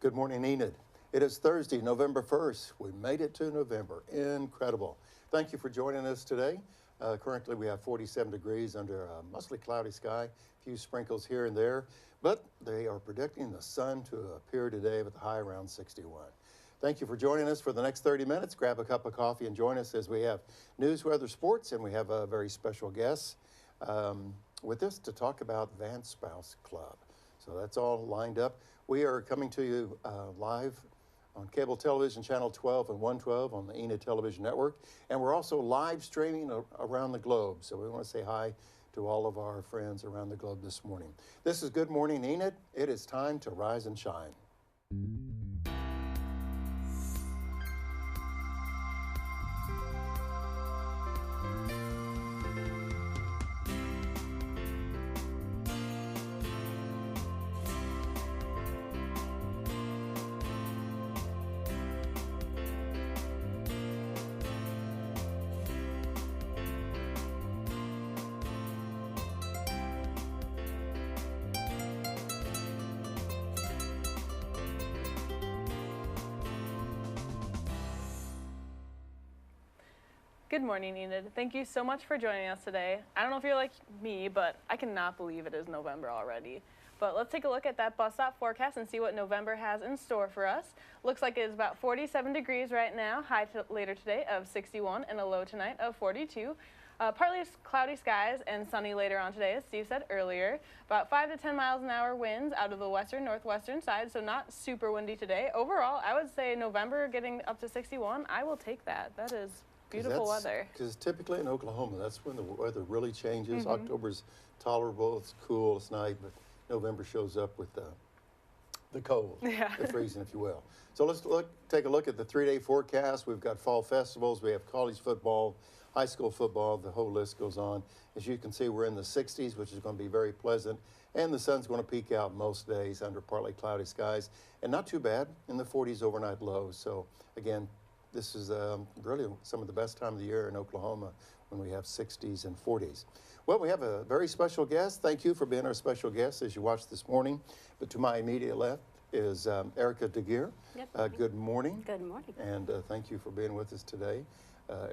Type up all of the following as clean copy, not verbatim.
Good Morning Enid. It is Thursday, November 1st. We made it to November. Incredible. Thank you for joining us today. Currently, we have 47 degrees under a mostly cloudy sky, a few sprinkles here and there, but they are predicting the sun to appear today with a high around 61. Thank you for joining us for the next 30 minutes. Grab a cup of coffee and join us as we have news, weather, sports, and we have a very special guest with us to talk about Vance Spouse Club. So that's all lined up. We are coming to you live on cable television channel 12 and 112 on the Enid Television Network. And we're also live streaming around the globe. So we want to say hi to all of our friends around the globe this morning. This is Good Morning Enid. It is time to rise and shine. Good morning, Enid. Thank you so much for joining us today. I don't know if you're like me, but I cannot believe it is November already. But let's take a look at that bus stop forecast and see what November has in store for us. Looks like it is about 47 degrees right now, high later today of 61 and a low tonight of 42. Partly cloudy skies and sunny later on today, as Steve said earlier. About 5 to 10 miles an hour winds out of the western northwestern side, so not super windy today. Overall, I would say November getting up to 61, I will take that. That is beautiful weather. Because typically in Oklahoma, that's when the weather really changes. October's tolerable, it's cool, it's nice, but November shows up with the cold, the freezing, if you will. So let's take a look at the 3-day forecast. We've got fall festivals, we have college football, high school football, the whole list goes on. As you can see, we're in the 60s, which is going to be very pleasant, and the sun's going to peek out most days under partly cloudy skies, and not too bad in the 40s overnight lows. So again, this is really some of the best time of the year in Oklahoma when we have 60s and 40s. Well, we have a very special guest. Thank you for being our special guest as you watch this morning. But to my immediate left is Erica Deguire. Yep. Good morning. Good morning. And thank you for being with us today.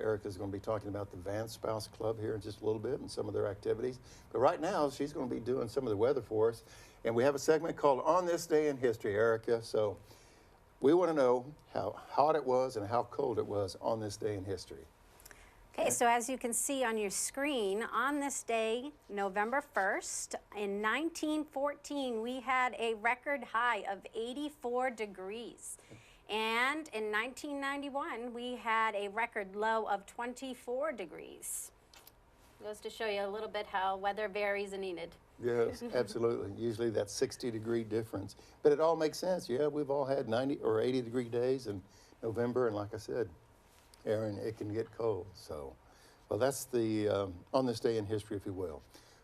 Erica is going to be talking about the Vance Spouse Club here in just a little bit and some of their activities. But right now, she's going to be doing some of the weather for us. And we have a segment called On This Day in History, Erica. So we want to know how hot it was and how cold it was on this day in history. Okay, so as you can see on your screen, on this day, November 1st, in 1914, we had a record high of 84 degrees. And in 1991, we had a record low of 24 degrees. Goes to show you a little bit how weather varies in Enid. Yes, absolutely. Usually that's 60-degree difference. But it all makes sense. Yeah, we've all had 90 or 80-degree days in November. And like I said, Erin, it can get cold. So, well, that's the on this day in history, if you will.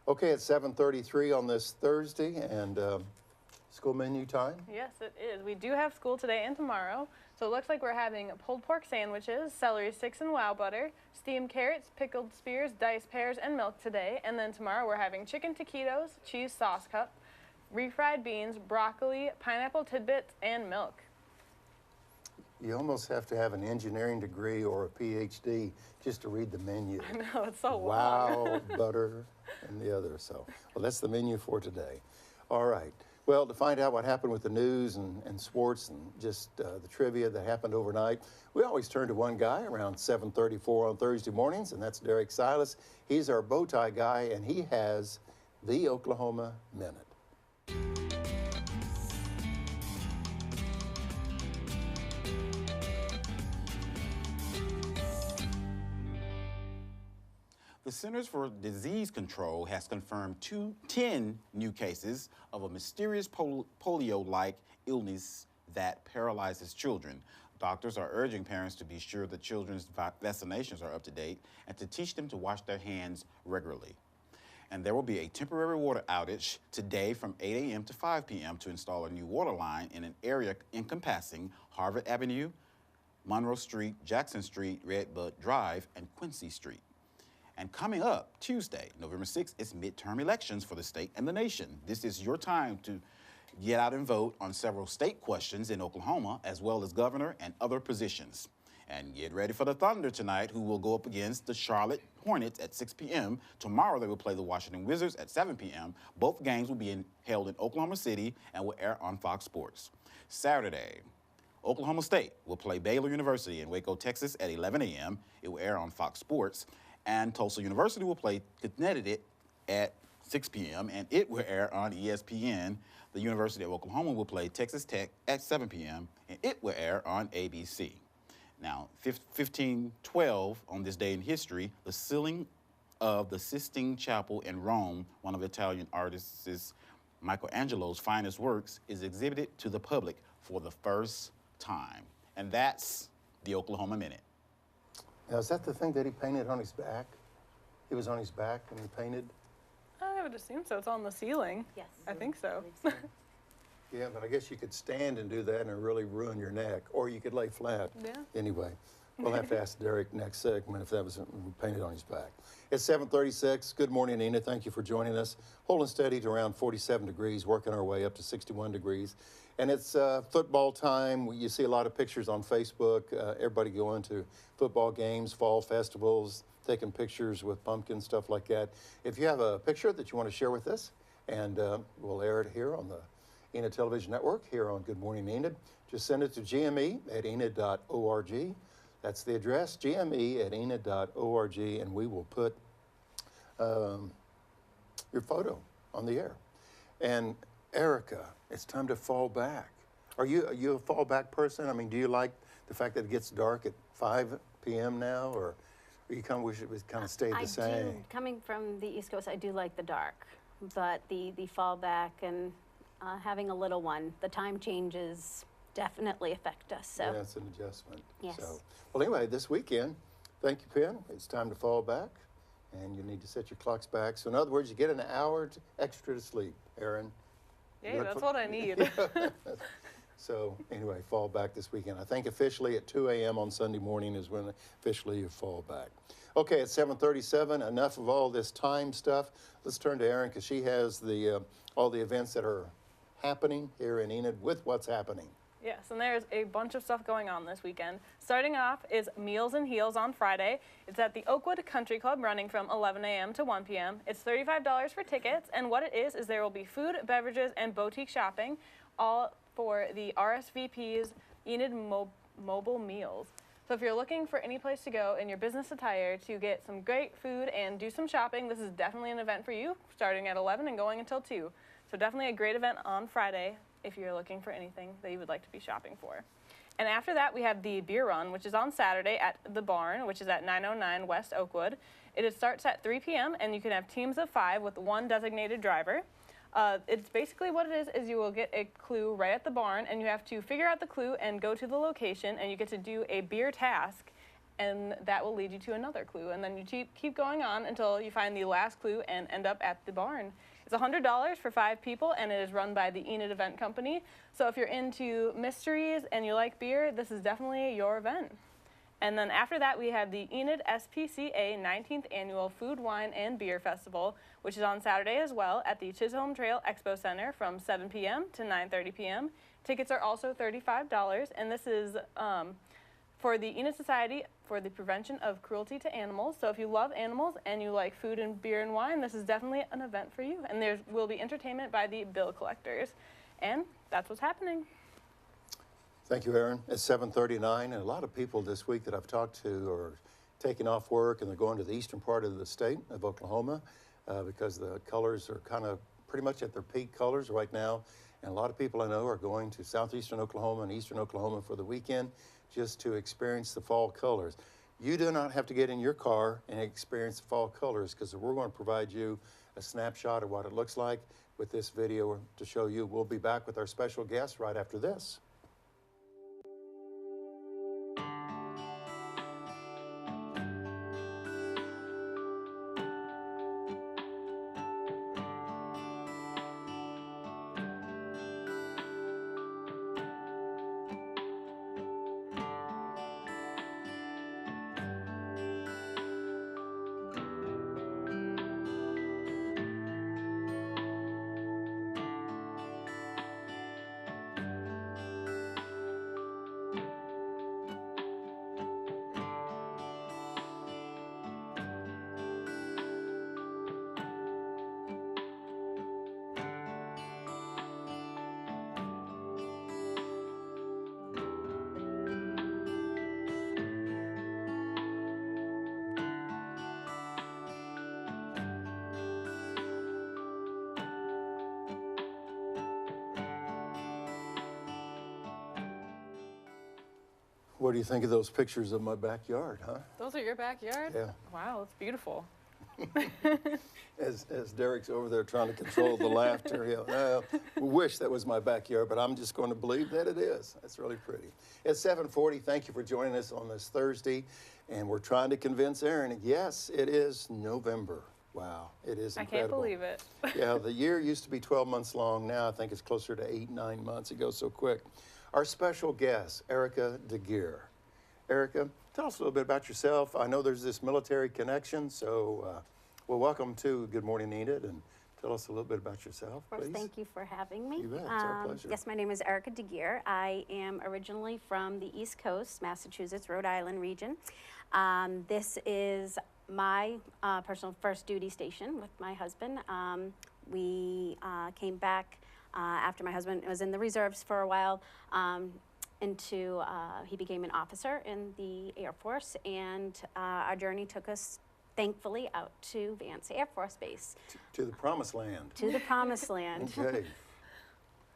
Okay, it's 7:33 on this Thursday, and school menu time. Yes, it is. We do have school today and tomorrow. So it looks like we're having pulled pork sandwiches, celery sticks and wow butter, steamed carrots, pickled spears, diced pears, and milk today. And then tomorrow we're having chicken taquitos, cheese sauce cup, refried beans, broccoli, pineapple tidbits, and milk. You almost have to have an engineering degree or a PhD just to read the menu. I know, it's so long. Wow, butter, and the other. So, well, that's the menu for today. All right. Well, to find out what happened with the news and sports and just the trivia that happened overnight, we always turn to one guy around 7:34 on Thursday mornings, and that's Derrick Silas. He's our bow tie guy, and he has the Oklahoma Minute. The Centers for Disease Control has confirmed 10 new cases of a mysterious polio-like illness that paralyzes children. Doctors are urging parents to be sure that children's vaccinations are up to date and to teach them to wash their hands regularly. And there will be a temporary water outage today from 8 a.m. to 5 p.m. to install a new water line in an area encompassing Harvard Avenue, Monroe Street, Jackson Street, Redbud Drive, and Quincy Street. And coming up Tuesday, November 6th, is midterm elections for the state and the nation. This is your time to Get out and vote on several state questions in Oklahoma, as well as governor and other positions. And get ready for the Thunder tonight, who will go up against the Charlotte Hornets at 6 p.m. Tomorrow they will play the Washington Wizards at 7 p.m. Both games will be held in Oklahoma City and will air on Fox Sports. Saturday, Oklahoma State will play Baylor University in Waco, Texas at 11 a.m. It will air on Fox Sports. And Tulsa University will play Connecticut at 6 p.m. and it will air on ESPN. The University of Oklahoma will play Texas Tech at 7 p.m. and it will air on ABC. Now, 1512, on this day in history, the ceiling of the Sistine Chapel in Rome, one of Italian artists Michelangelo's finest works, is exhibited to the public for the first time. And that's the Oklahoma Minute. Now, is that the thing that he painted on his back? He was on his back and he painted? I would assume so. It's on the ceiling. Yes. I think so. Yeah, but I guess you could stand and do that and really ruin your neck, or you could lay flat. Yeah. Anyway, we'll have to ask Derrick next segment if that was painted on his back. It's 7:36. Good morning, Enid. Thank you for joining us. Holding steady to around 47 degrees, working our way up to 61 degrees. And it's football time. You see a lot of pictures on Facebook. Everybody going to football games, fall festivals, taking pictures with pumpkins, stuff like that. If you have a picture that you want to share with us, and we'll air it here on the Enid Television Network, here on Good Morning Enid, just send it to gme@enid.org. That's the address, gme@enid.org, and we will put your photo on the air. And Erica, it's time to fall back. Are you a fall back person? I mean, do you like the fact that it gets dark at 5 p.m. now, or you kind of wish it would kind of stay the same? I do. Coming from the East Coast, I do like the dark, but the fall back and having a little one, the time changes definitely affect us. So Yeah, it's an adjustment. Yes. So, well, anyway, this weekend, thank you, Penn. It's time to fall back, and you need to set your clocks back. So, in other words, you get an hour extra to sleep, Erin. Yeah, that's what I need. So, anyway, fall back this weekend. I think officially at 2 a.m. on Sunday morning is when officially you fall back. Okay, it's 7:37. Enough of all this time stuff. Let's turn to Erin because she has the all the events that are happening here in Enid with what's happening. Yes, and there's a bunch of stuff going on this weekend. Starting off is Meals and Heels on Friday. It's at the Oakwood Country Club running from 11 a.m. to 1 p.m. It's $35 for tickets, and what it is there will be food, beverages, and boutique shopping, all for the RSVP's Enid Mobile Meals. So if you're looking for any place to go in your business attire to get some great food and do some shopping, this is definitely an event for you, starting at 11 and going until 2. So definitely a great event on Friday if you're looking for anything that you would like to be shopping for. And after that, we have the beer run, which is on Saturday at the Barn, which is at 909 West Oakwood. Starts at 3 p.m., and you can have teams of 5 with 1 designated driver. It's basically what it is you will get a clue right at the barn, and you have to figure out the clue and go to the location, and you get to do a beer task, and that will lead you to another clue. And then you keep going on until you find the last clue and end up at the barn. It's $100 for 5 people, and it is run by the Enid Event Company. So if you're into mysteries and you like beer, this is definitely your event. And then after that, we have the Enid SPCA 19th Annual Food, Wine, and Beer Festival, which is on Saturday as well at the Chisholm Trail Expo Center from 7 p.m. to 9:30 p.m. Tickets are also $35, and this is for the Enid Society for the Prevention of Cruelty to Animals. So if you love animals and you like food and beer and wine, this is definitely an event for you. And there will be entertainment by the bill collectors. And that's what's happening. Thank you, Erin. It's 7:39, and a lot of people this week that I've talked to are taking off work, and they're going to the eastern part of the state of Oklahoma because the colors are kind of pretty much at their peak colors right now. And a lot of people I know are going to southeastern Oklahoma and eastern Oklahoma for the weekend just to experience the fall colors. You do not have to get in your car and experience the fall colors because we're going to provide you a snapshot of what it looks like with this video to show you. We'll be back with our special guest right after this. What do you think of those pictures of my backyard, huh? Those are your backyard? Yeah. Wow, it's beautiful. As Derrick's over there trying to control the laughter, I wish that was my backyard, but I'm just going to believe that it is. That's really pretty. It's 7:40. Thank you for joining us on this Thursday, and we're trying to convince Erin. Yes, it is November. Wow, it is incredible. I can't believe it. Yeah, the year used to be 12 months long. Now I think it's closer to 8, 9 months. It goes so quick. Our special guest, Erica Deguire. Erica, tell us a little bit about yourself. I know there's this military connection, so well, welcome to Good Morning Enid, and tell us a little bit about yourself, Of course, please. thank you for having me. You bet, it's our pleasure. Yes, my name is Erica Deguire. I am originally from the East Coast, Massachusetts, Rhode Island region. This is my personal first duty station with my husband. We came back after my husband was in the reserves for a while he became an officer in the Air Force, and our journey took us thankfully out to Vance Air Force Base. To the promised land. To the promised land. Okay.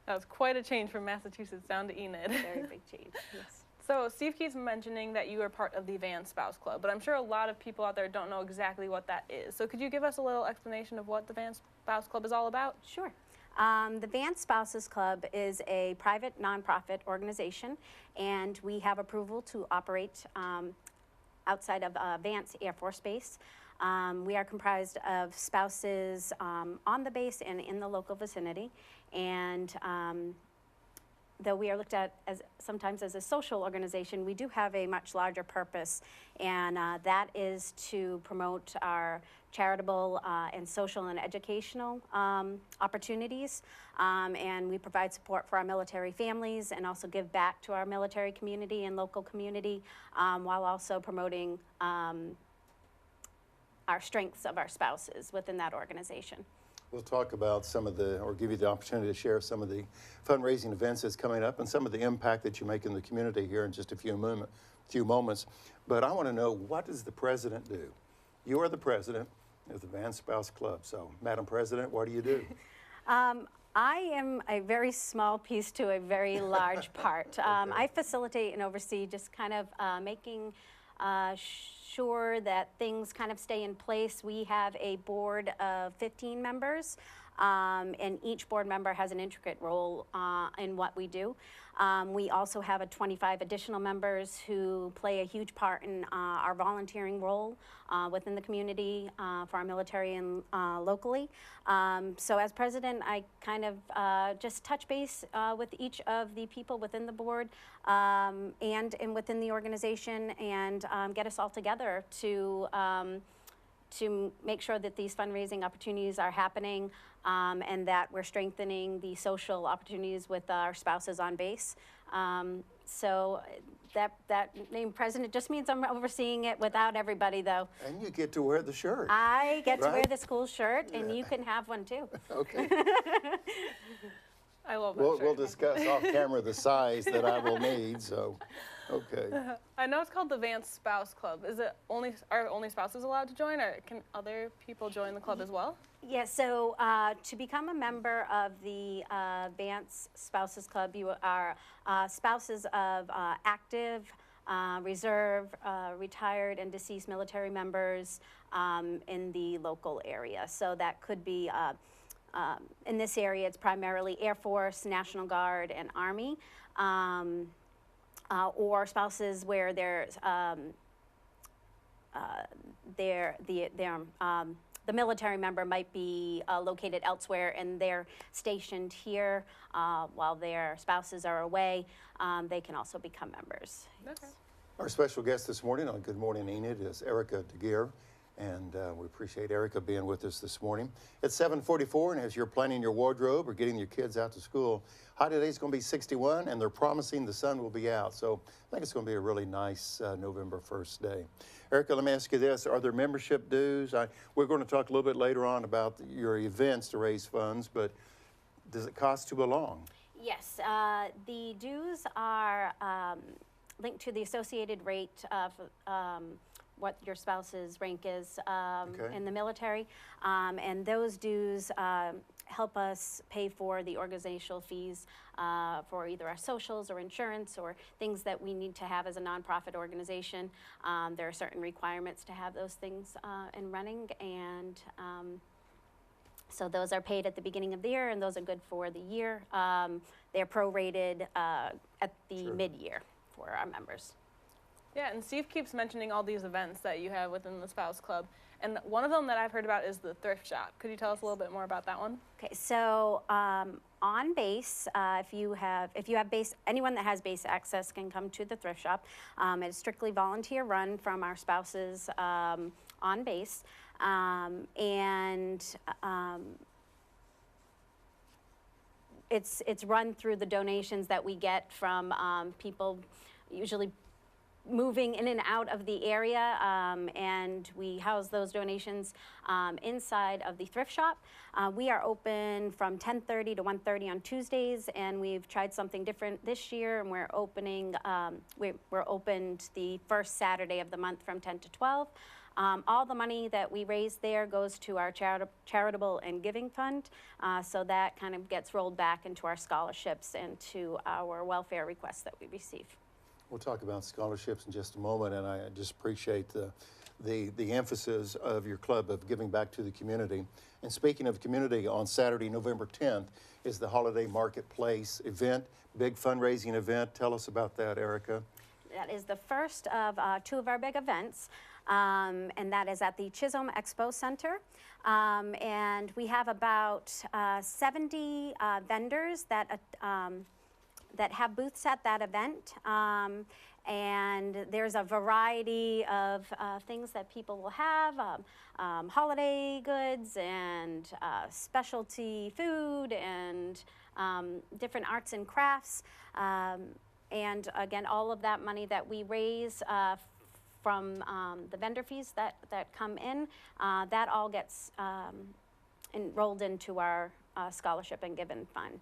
That was quite a change from Massachusetts down to Enid. Very big change, yes. So Steve keeps mentioning that you are part of the Vance Spouse Club, but I'm sure a lot of people out there don't know exactly what that is. So could you give us a little explanation of what the Vance Spouse Club is all about? Sure. The Vance Spouses Club is a private nonprofit organization, and we have approval to operate outside of Vance Air Force Base. We are comprised of spouses on the base and in the local vicinity, and though we are looked at as sometimes as a social organization, we do have a much larger purpose, and that is to promote our charitable and social and educational opportunities, and we provide support for our military families and also give back to our military community and local community while also promoting our strengths of our spouses within that organization. We'll talk about some of or give you the opportunity to share some of the fundraising events that's coming up and some of the impact that you make in the community here in just a few moments. But I want to know, what does the president do? You are the president of the Vance Spouse Club. So, Madam President, what do you do? I am a very small piece to a very large part. Okay. I facilitate and oversee just kind of making sure that things kind of stay in place. We have a board of 15 members, and each board member has an intricate role in what we do. We also have 25 additional members who play a huge part in our volunteering role within the community for our military and locally. So as president, I kind of just touch base with each of the people within the board and within the organization, and get us all together to make sure that these fundraising opportunities are happening, and that we're strengthening the social opportunities with our spouses on base. So that name president just means I'm overseeing it without everybody, though. And you get to wear the shirt. I get to wear Right? the school shirt, and you can have one too. Okay. I love that We'll shirt. discuss off camera the size that I will need, so, okay. I know it's called the Vance Spouse Club. Are only spouses allowed to join, or can other people join the club as well? Yeah, so to become a member of the Vance Spouses Club, you are spouses of active, reserve, retired, and deceased military members in the local area. So that could be, in this area, it's primarily Air Force, National Guard, and Army, or spouses where the military member might be located elsewhere and they're stationed here while their spouses are away. They can also become members. Okay. Our special guest this morning on Good Morning Enid is Erica Deguire, and we appreciate Erica being with us this morning. It's 7:44, and as you're planning your wardrobe or getting your kids out to school, high today's going to be 61, and they're promising the sun will be out. So I think it's going to be a really nice November 1st day. Erica, let me ask you this. Are there membership dues? We're going to talk a little bit later on about your events to raise funds, but does it cost to belong? Yes, the dues are linked to the associated rate of what your spouse's rank is Okay. in the military, and those dues help us pay for the organizational fees for either our socials or insurance or things that we need to have as a nonprofit organization. There are certain requirements to have those things in running, and so those are paid at the beginning of the year, and those are good for the year. They're prorated at the mid-year for our members. Yeah, and Steve keeps mentioning all these events that you have within the Spouse Club, and one of them that I've heard about is the thrift shop. Could you tell us a little bit more about that one? Okay, so on base, if you have base, anyone that has base access can come to the thrift shop. It's strictly volunteer run from our spouses on base, and it's run through the donations that we get from people, usually moving in and out of the area, and we house those donations inside of the thrift shop. We are open from 10:30 to 1:30 on Tuesdays, and we've tried something different this year, and we're opening, we're opened the first Saturday of the month from 10 to 12. All the money that we raise there goes to our charitable and giving fund, so that kind of gets rolled back into our scholarships and to our welfare requests that we receive. We'll talk about scholarships in just a moment, and I just appreciate the emphasis of your club of giving back to the community. And speaking of community, on Saturday, November 10th, is the Holiday Marketplace event, big fundraising event. Tell us about that, Erica. That is the first of two of our big events, and that is at the Chisholm Expo Center. And we have about 70 vendors that have booths at that event. And there's a variety of things that people will have, holiday goods and specialty food and different arts and crafts. And again, all of that money that we raise from the vendor fees that come in, that all gets enrolled into our scholarship and given fund.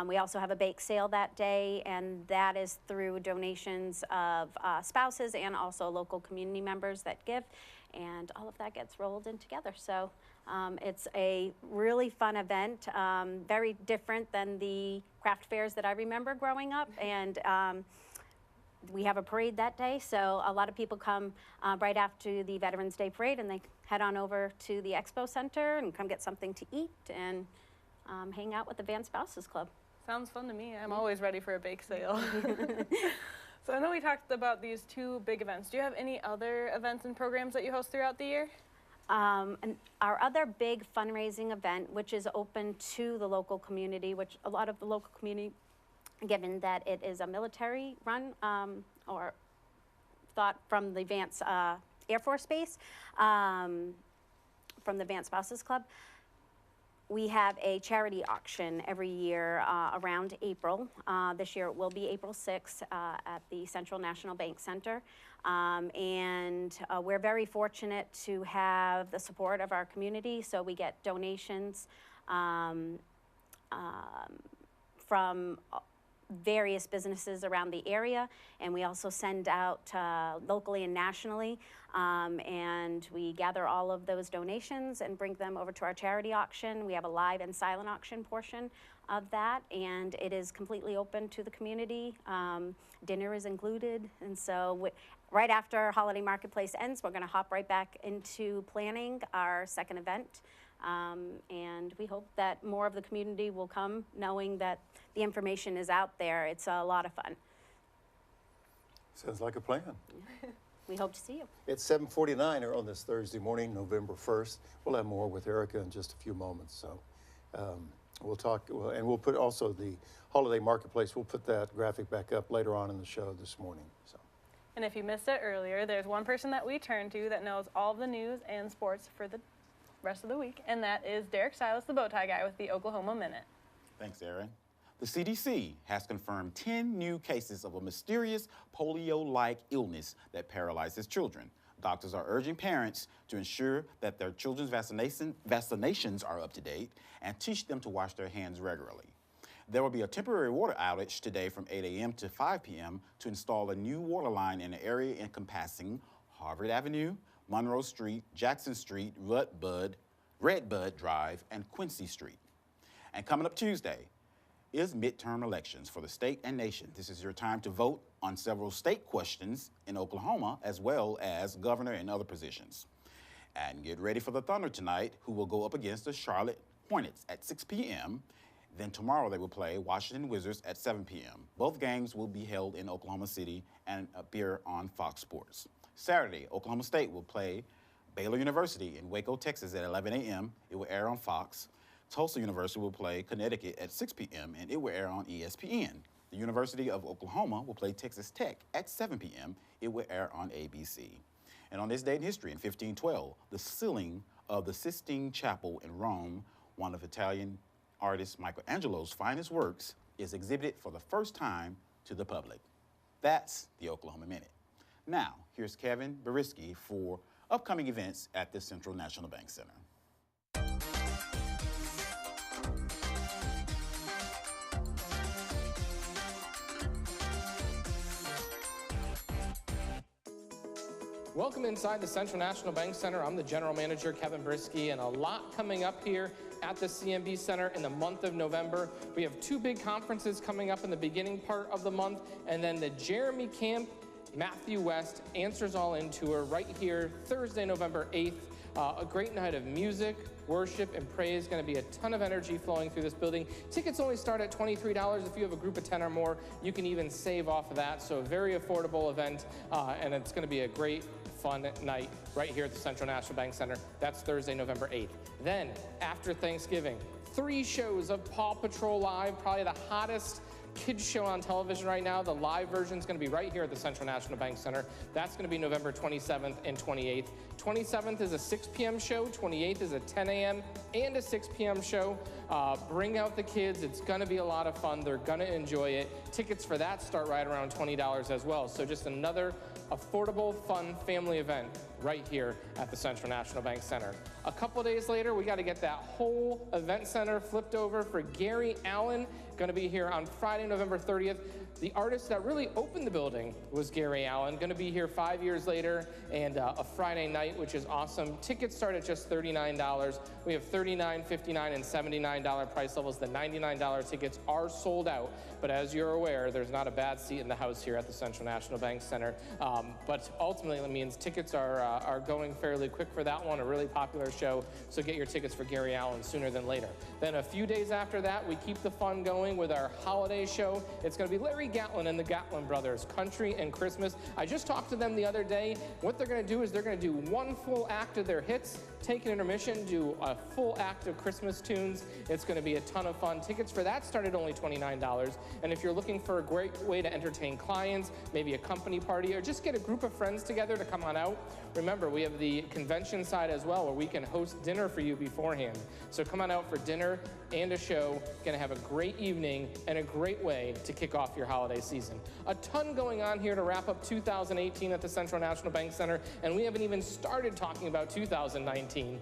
We also have a bake sale that day, and that is through donations of spouses and also local community members that give, and all of that gets rolled in together. So it's a really fun event, very different than the craft fairs that I remember growing up, and we have a parade that day, so a lot of people come right after the Veterans Day parade, and they head on over to the Expo Center and come get something to eat and hang out with the Vance Spouse Club. Sounds fun to me. I'm always ready for a bake sale. So I know we talked about these two big events. Do you have any other events and programs that you host throughout the year? And our other big fundraising event, which is open to the local community, which a lot of the local community, given that it is a military run or thought from the Vance Air Force Base, from the Vance Spouses Club, we have a charity auction every year around April. This year it will be April 6th at the Central National Bank Center. And we're very fortunate to have the support of our community, so we get donations from various businesses around the area, and we also send out locally and nationally, and we gather all of those donations and bring them over to our charity auction. We have a live and silent auction portion of that, and it is completely open to the community. Dinner is included, and so right after Holiday Marketplace ends, we're going to hop right back into planning our second event. And we hope that more of the community will come knowing that the information is out there. It's a lot of fun. Sounds like a plan. We hope to see you. It's 7:49 on this Thursday morning, November 1st. We'll have more with Erica in just a few moments. So we'll talk, and we'll put also the Holiday Marketplace, we'll put that graphic back up later on in the show this morning. So. And if you missed it earlier, there's one person that we turn to that knows all of the news and sports for the rest of the week, and that is Derrick Silas, the bow tie guy with the Oklahoma Minute. Thanks, Erin. The CDC has confirmed 10 new cases of a mysterious polio-like illness that paralyzes children. Doctors are urging parents to ensure that their children's vaccinations are up to date and teach them to wash their hands regularly. There will be a temporary water outage today from 8 a.m. to 5 p.m. to install a new water line in an area encompassing Harvard Avenue, Monroe Street, Jackson Street, Redbud Drive, and Quincy Street. And coming up Tuesday is midterm elections for the state and nation. This is your time to vote on several state questions in Oklahoma, as well as governor and other positions. And get ready for the Thunder tonight, who will go up against the Charlotte Hornets at 6 p.m. Then tomorrow they will play Washington Wizards at 7 p.m. Both games will be held in Oklahoma City and appear on Fox Sports. Saturday, Oklahoma State will play Baylor University in Waco, Texas at 11 a.m. It will air on Fox. Tulsa University will play Connecticut at 6 p.m. and it will air on ESPN. The University of Oklahoma will play Texas Tech at 7 p.m. It will air on ABC. And on this date in history, in 1512, the ceiling of the Sistine Chapel in Rome, one of Italian artist Michelangelo's finest works, is exhibited for the first time to the public. That's the Oklahoma Minute. Now, here's Kevin Boryczki for upcoming events at the Central National Bank Center. Welcome inside the Central National Bank Center. I'm the General Manager, Kevin Boryczki, and a lot coming up here at the CNB Center in the month of November. We have two big conferences coming up in the beginning part of the month, and then the Jeremy Camp Matthew West Answers All In Tour right here Thursday, November 8th. A great night of music, worship, and praise. Going to be a ton of energy flowing through this building. Tickets only start at $23. If you have a group of 10 or more, you can even save off of that. So a very affordable event, and it's going to be a great, fun night right here at the Central National Bank Center. That's Thursday, November 8th. Then, after Thanksgiving, 3 shows of Paw Patrol Live, probably the hottest kids show on television right now. The live version is going to be right here at the Central National Bank Center. That's going to be November 27th and 28th. 27th is a 6 p.m. show. 28th is a 10 a.m. and a 6 p.m. show. Bring out the kids. It's going to be a lot of fun. They're going to enjoy it. Tickets for that start right around $20 as well. So just another affordable, fun family event right here at the Central National Bank Center. A couple days later, we got to get that whole event center flipped over for Gary Allen. Going to be here on Friday, November 30th. The artist that really opened the building was Gary Allen. Going to be here 5 years later, and a Friday night, which is awesome. Tickets start at just $39. We have $39, $59, and $79 price levels. The $99 tickets are sold out, but as you're aware, there's not a bad seat in the house here at the Central National Bank Center. But ultimately, it means tickets are going fairly quick for that one, a really popular show, so get your tickets for Gary Allen sooner than later. Then a few days after that, we keep the fun going with our holiday show. It's going to be Larry Gatlin and the Gatlin Brothers, Country and Christmas. I just talked to them the other day. What they're going to do is they're going to do one full act of their hits, take an intermission, do a full act of Christmas tunes. It's going to be a ton of fun. Tickets for that start at only $29. And if you're looking for a great way to entertain clients, maybe a company party, or just get a group of friends together to come on out, remember, we have the convention side as well, where we can host dinner for you beforehand. So come on out for dinner and a show. Going to have a great evening and a great way to kick off your holiday season. A ton going on here to wrap up 2018 at the Central National Bank Center, and we haven't even started talking about 2019.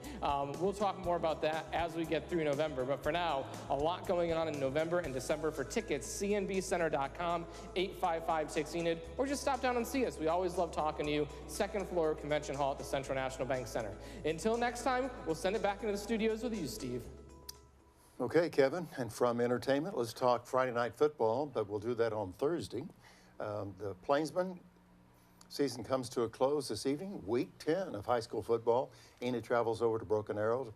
We'll talk more about that as we get through November, but for now, a lot going on in November and December. For tickets, cnbcenter.com, 855-6ENID, or just stop down and see us. We always love talking to you. 2nd floor Convention Hall at the Central National Bank Center. Until next time, we'll send it back into the studios with you, Steve. Okay, Kevin, and from entertainment, let's talk Friday night football, but we'll do that on Thursday. The Plainsman season comes to a close this evening, week 10 of high school football. Enid travels over to Broken Arrow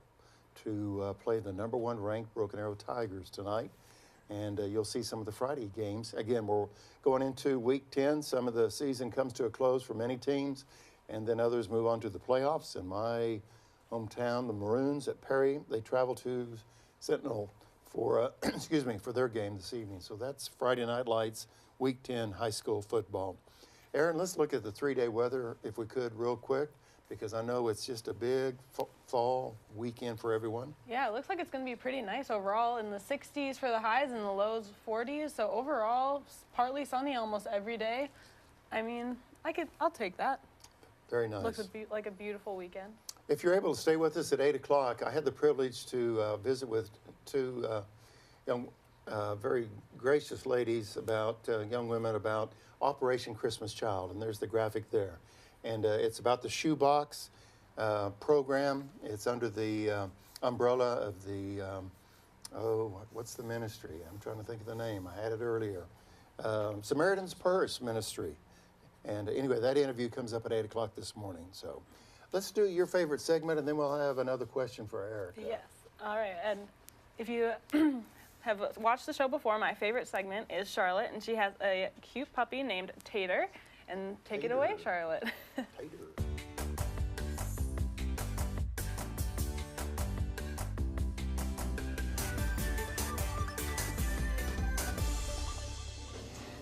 to play the #1 ranked Broken Arrow Tigers tonight. And you'll see some of the Friday games. Again, we're going into week 10. Some of the season comes to a close for many teams, and then others move on to the playoffs. In my hometown, the Maroons at Perry, they travel to Sentinel for for their game this evening. So that's Friday Night Lights, week 10 high school football. Erin, let's look at the 3-day weather if we could real quick, because I know it's just a big fall weekend for everyone. Yeah, it looks like it's going to be pretty nice overall, in the 60s for the highs and the lows 40s. So overall, partly sunny almost every day. I mean, I'll take that. Very nice. Looks like a beautiful weekend. If you're able to stay with us at 8 o'clock, I had the privilege to visit with two young, very gracious ladies, young women, about Operation Christmas Child, and there's the graphic there. And it's about the shoebox program. It's under the umbrella of the Oh, what's the ministry? I'm trying to think of the name. I had it earlier. Samaritan's Purse Ministry. And anyway, that interview comes up at 8 o'clock this morning. So let's do your favorite segment, and then we'll have another question for Eric. Yes. All right. And if you have watched the show before, my favorite segment is Charlotte, and she has a cute puppy named Tater. And take it away, Charlotte. Tater.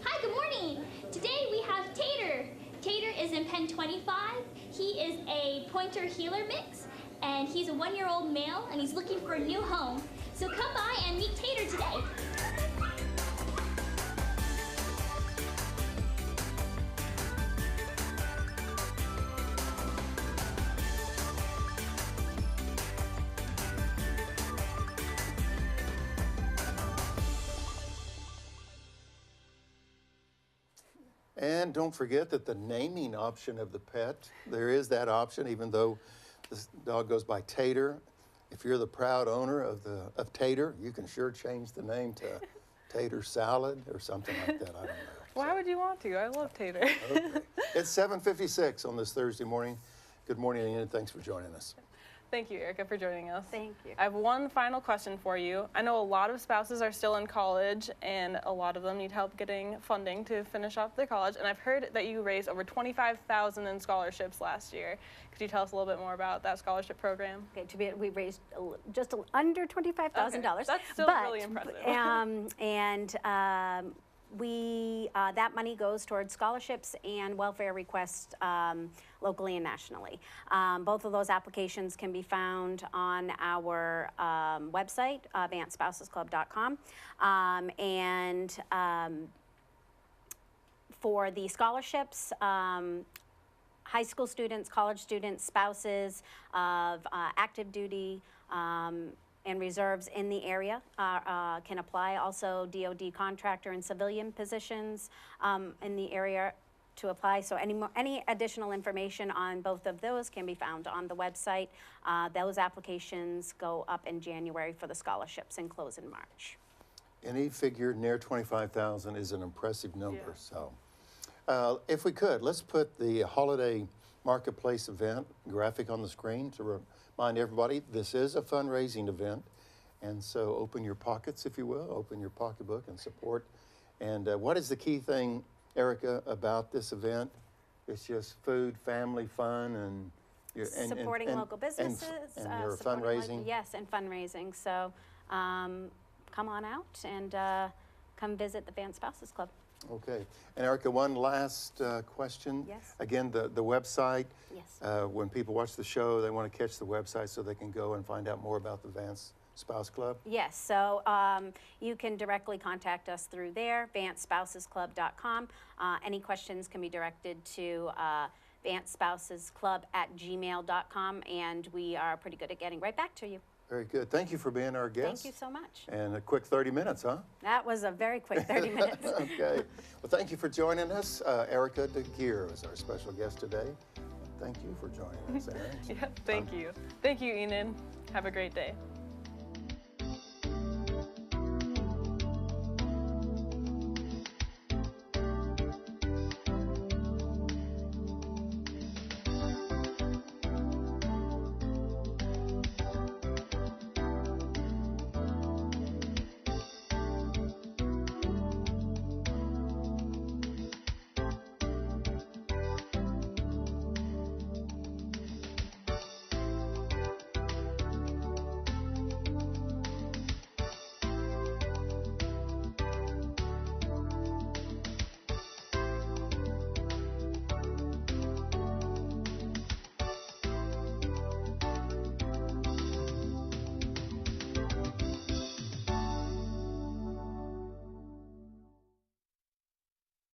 Hi, good morning. Today we have Tater. Tater is in Penn 25. He is a pointer heeler mix, and he's a 1-year-old male, and he's looking for a new home. So come by and meet Tater today. And don't forget that the naming option of the pet, there is that option, even though this dog goes by Tater. If you're the proud owner of Tater, you can sure change the name to Tater Salad or something like that. I don't know. Why would you want to? I love Tater. Okay. It's 7:56 on this Thursday morning. Good morning, Enid. Thanks for joining us. Thank you, Erica, for joining us. Thank you. I have one final question for you. I know a lot of spouses are still in college, and a lot of them need help getting funding to finish off their college. And I've heard that you raised over $25,000 in scholarships last year. Could you tell us a little bit more about that scholarship program? Okay, we raised just under $25,000. Okay, that's still really impressive. That money goes towards scholarships and welfare requests locally and nationally. Both of those applications can be found on our website, vancespousesclub.com. For the scholarships, high school students, college students, spouses of active duty, and reserves in the area can apply. Also, DoD contractor and civilian positions in the area to apply. So any additional information on both of those can be found on the website. Those applications go up in January for the scholarships and close in March. Any figure near 25,000 is an impressive number. Yeah. So if we could, let's put the holiday marketplace event graphic on the screen to remind everybody this is a fundraising event. And so open your pockets, if you will, open your pocketbook and support. And what is the key thing, Erica, about this event? It's just food, family, fun, and supporting local businesses. And your supporting fundraising. Yes, and fundraising. So come on out and come visit the Vance Spouses Club. Okay. And Erica, one last question. Yes. Again, the website. Yes. When people watch the show, they want to catch the website so they can go and find out more about the Vance Spouse Club. Yes, so you can directly contact us through there, vancespousesclub.com. Any questions can be directed to vancespousesclub@gmail.com, and we are pretty good at getting right back to you. Very good. Thank you for being our guest. Thank you so much. And a quick 30 minutes, huh? That was a very quick 30 minutes. Okay. Well, thank you for joining us. Erica Deguire is our special guest today. Thank you for joining us, Erin. Yeah, thank you. Thank you, Enid. Have a great day.